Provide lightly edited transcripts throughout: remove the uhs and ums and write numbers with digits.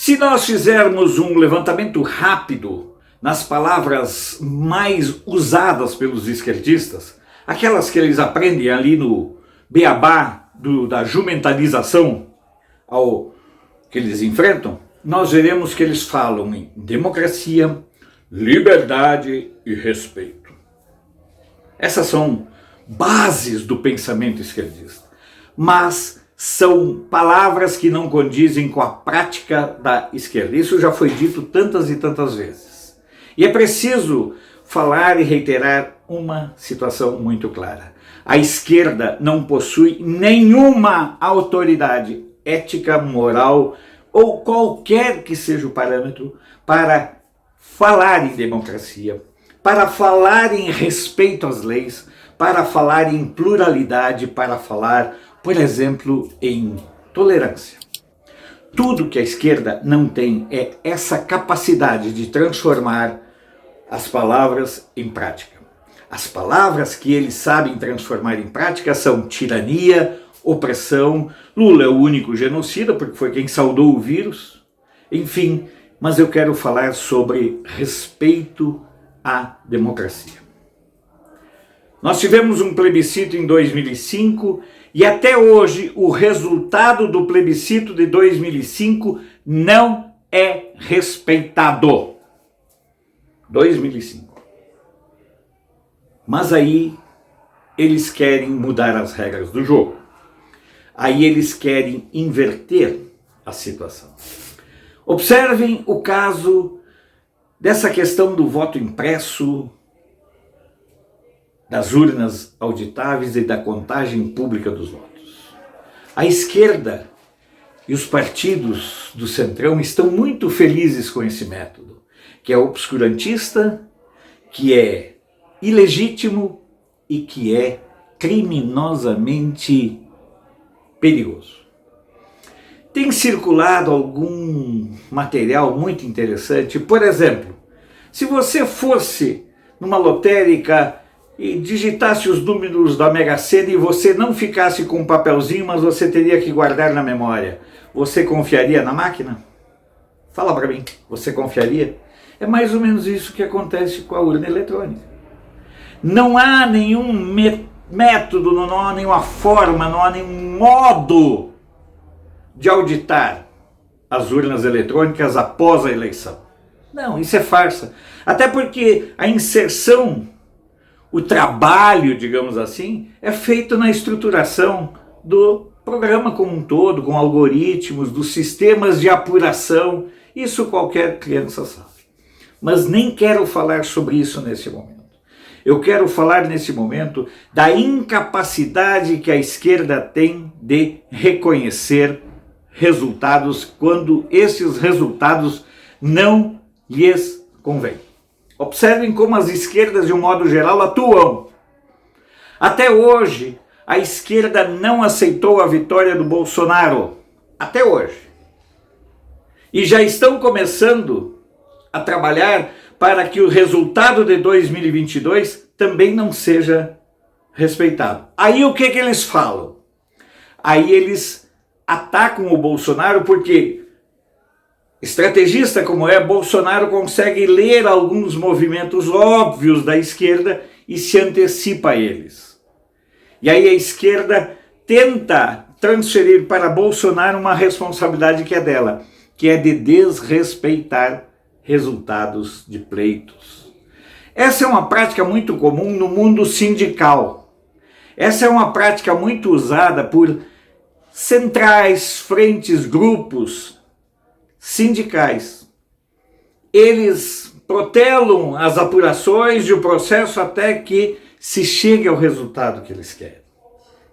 Se nós fizermos um levantamento rápido nas palavras mais usadas pelos esquerdistas, aquelas que eles aprendem ali no beabá da jumentalização que eles enfrentam, nós veremos que eles falam em democracia, liberdade e respeito. Essas são bases do pensamento esquerdista, mas são palavras que não condizem com a prática da esquerda. Isso já foi dito tantas e tantas vezes. E é preciso falar e reiterar uma situação muito clara. A esquerda não possui nenhuma autoridade ética, moral ou qualquer que seja o parâmetro para falar em democracia, para falar em respeito às leis, para falar em pluralidade, para falar, por exemplo, em tolerância. Tudo que a esquerda não tem é essa capacidade de transformar as palavras em prática. As palavras que eles sabem transformar em prática são tirania, opressão, Lula é o único genocida porque foi quem saudou o vírus, enfim, mas eu quero falar sobre respeito à democracia. Nós tivemos um plebiscito em 2005 e até hoje o resultado do plebiscito de 2005 não é respeitado. 2005. Mas aí eles querem mudar as regras do jogo. Aí eles querem inverter a situação. Observem o caso dessa questão do voto impresso, das urnas auditáveis e da contagem pública dos votos. A esquerda e os partidos do Centrão estão muito felizes com esse método, que é obscurantista, que é ilegítimo e que é criminosamente perigoso. Tem circulado algum material muito interessante. Por exemplo, se você fosse numa lotérica e digitasse os números da Mega Sena e você não ficasse com um papelzinho, mas você teria que guardar na memória, você confiaria na máquina? Fala para mim, você confiaria? É mais ou menos isso que acontece com a urna eletrônica. Não há nenhum método, não há nenhuma forma, não há nenhum modo de auditar as urnas eletrônicas após a eleição. Não, isso é farsa. Até porque a inserção, o trabalho, digamos assim, é feito na estruturação do programa como um todo, com algoritmos, dos sistemas de apuração. Isso qualquer criança sabe. Mas nem quero falar sobre isso nesse momento. Eu quero falar nesse momento da incapacidade que a esquerda tem de reconhecer resultados quando esses resultados não lhes convêm. Observem como as esquerdas, de um modo geral, atuam. Até hoje, a esquerda não aceitou a vitória do Bolsonaro. Até hoje. E já estão começando a trabalhar para que o resultado de 2022 também não seja respeitado. Aí o que eles falam? Aí eles atacam o Bolsonaro porque, estrategista como é, Bolsonaro consegue ler alguns movimentos óbvios da esquerda e se antecipa a eles. E aí a esquerda tenta transferir para Bolsonaro uma responsabilidade que é dela, que é de desrespeitar resultados de pleitos. Essa é uma prática muito comum no mundo sindical. Essa é uma prática muito usada por centrais, frentes, grupos sindicais. Eles protelam as apurações e o processo até que se chegue ao resultado que eles querem,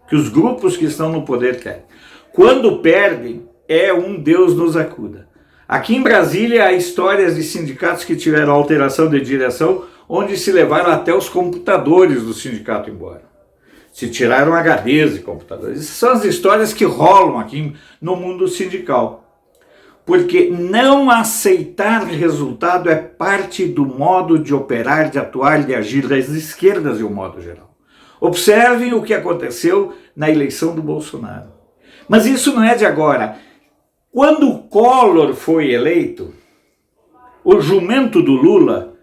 que os grupos que estão no poder querem. Quando perdem, é um Deus nos acuda. Aqui em Brasília há histórias de sindicatos que tiveram alteração de direção, onde se levaram até os computadores do sindicato embora. Se tiraram HDs de computadores. Essas são as histórias que rolam aqui no mundo sindical. Porque não aceitar resultado é parte do modo de operar, de atuar, de agir das esquerdas de um modo geral. Observem o que aconteceu na eleição do Bolsonaro. Mas isso não é de agora. Quando o Collor foi eleito, o jumento do Lula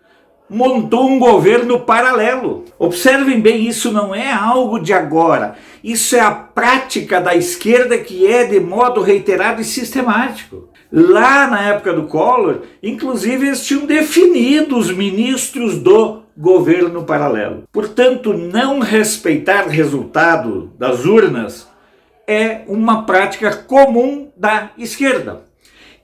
montou um governo paralelo. Observem bem, isso não é algo de agora. Isso é a prática da esquerda que é de modo reiterado e sistemático. Lá na época do Collor, inclusive eles tinham definido os ministros do governo paralelo. Portanto, não respeitar resultado das urnas é uma prática comum da esquerda.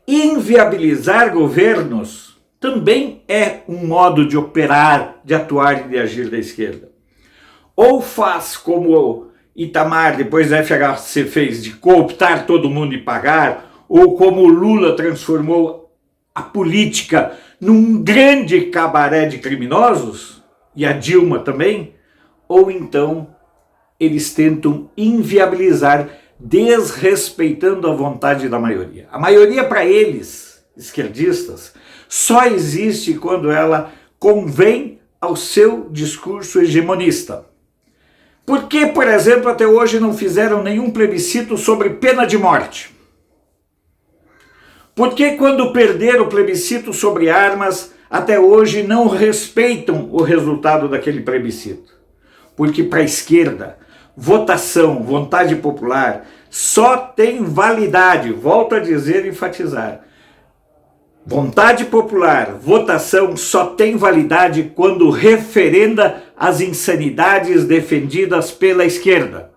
Inviabilizar governos também é um modo de operar, de atuar e de agir da esquerda. Ou faz como Itamar, depois da FHC fez, de cooptar todo mundo e pagar, ou como o Lula transformou a política num grande cabaré de criminosos, e a Dilma também, ou então eles tentam inviabilizar, desrespeitando a vontade da maioria. A maioria, para eles, esquerdistas, só existe quando ela convém ao seu discurso hegemonista. Por que, por exemplo, até hoje não fizeram nenhum plebiscito sobre pena de morte? Por que, quando perderam o plebiscito sobre armas, até hoje não respeitam o resultado daquele plebiscito? Porque para a esquerda, votação, vontade popular, só tem validade, volto a dizer e enfatizar. Vontade popular, votação só tem validade quando referenda as insanidades defendidas pela esquerda.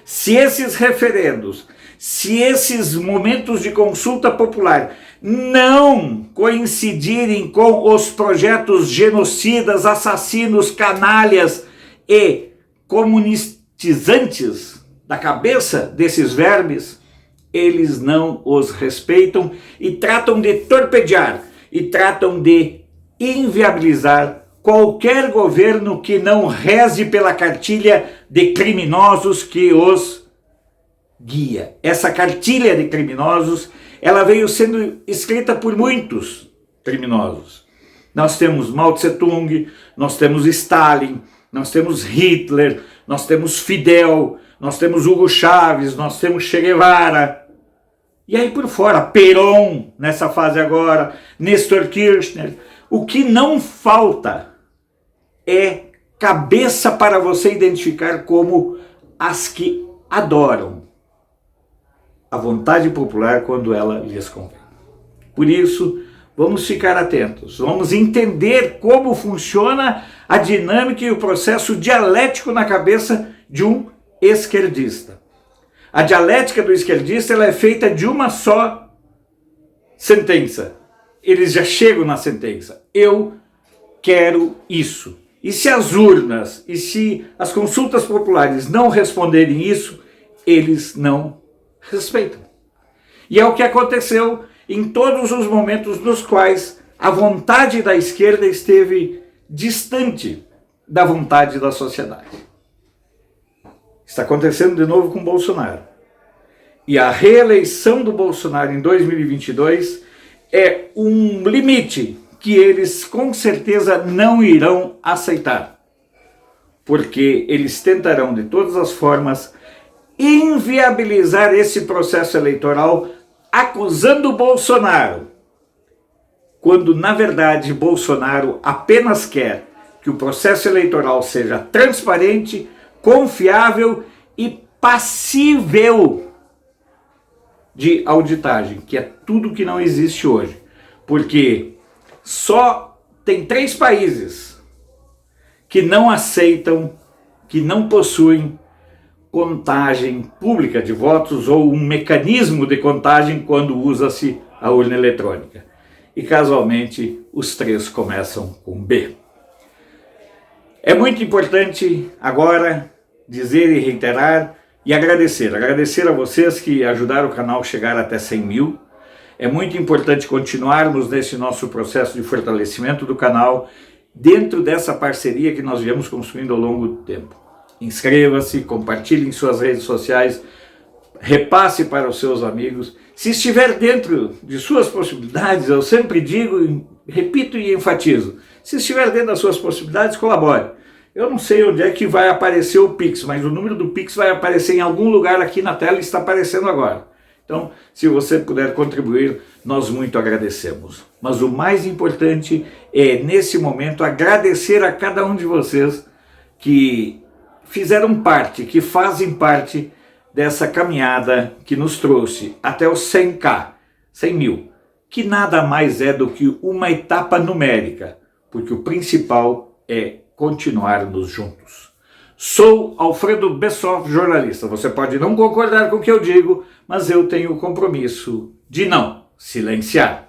Se esses referendos, se esses momentos de consulta popular não coincidirem com os projetos genocidas, assassinos, canalhas e comunistizantes da cabeça desses vermes, eles não os respeitam e tratam de torpedear e tratam de inviabilizar qualquer governo que não reze pela cartilha de criminosos que os guia. Essa cartilha de criminosos, ela veio sendo escrita por muitos criminosos. Nós temos Mao Tse-tung, nós temos Stalin, nós temos Hitler, nós temos Fidel, nós temos Hugo Chávez, nós temos Che Guevara. E aí por fora, Perón, nessa fase agora, Nestor Kirchner. O que não falta é cabeça para você identificar como as que adoram a vontade popular quando ela lhes convém. Por isso, vamos ficar atentos, vamos entender como funciona a dinâmica e o processo dialético na cabeça de um esquerdista. A dialética do esquerdista ela é feita de uma só sentença. Eles já chegam na sentença. Eu quero isso. E se as urnas e se as consultas populares não responderem isso, eles não respeitam. E é o que aconteceu em todos os momentos nos quais a vontade da esquerda esteve distante da vontade da sociedade. Está acontecendo de novo com Bolsonaro. E a reeleição do Bolsonaro em 2022 é um limite que eles com certeza não irão aceitar. Porque eles tentarão de todas as formas inviabilizar esse processo eleitoral acusando Bolsonaro, quando na verdade Bolsonaro apenas quer que o processo eleitoral seja transparente, confiável e passível de auditagem, que é tudo que não existe hoje. Porque só tem 3 países que não aceitam, que não possuem contagem pública de votos ou um mecanismo de contagem quando usa-se a urna eletrônica. E casualmente os 3 começam com B. É muito importante agora dizer e reiterar e agradecer a vocês que ajudaram o canal a chegar até 100 mil. É muito importante continuarmos nesse nosso processo de fortalecimento do canal dentro dessa parceria que nós viemos construindo ao longo do tempo. Inscreva-se, compartilhe em suas redes sociais, repasse para os seus amigos. Se estiver dentro de suas possibilidades, eu sempre digo, repito e enfatizo, se estiver dentro das suas possibilidades, colabore. Eu não sei onde é que vai aparecer o Pix, mas o número do Pix vai aparecer em algum lugar aqui na tela e está aparecendo agora. Então, se você puder contribuir, nós muito agradecemos. Mas o mais importante é, nesse momento, agradecer a cada um de vocês que fizeram parte, que fazem parte dessa caminhada que nos trouxe até os 100K, 100 mil, que nada mais é do que uma etapa numérica, porque o principal é continuarmos juntos. Sou Alfredo Bessoff, jornalista. Você pode não concordar com o que eu digo, mas eu tenho o compromisso de não silenciar.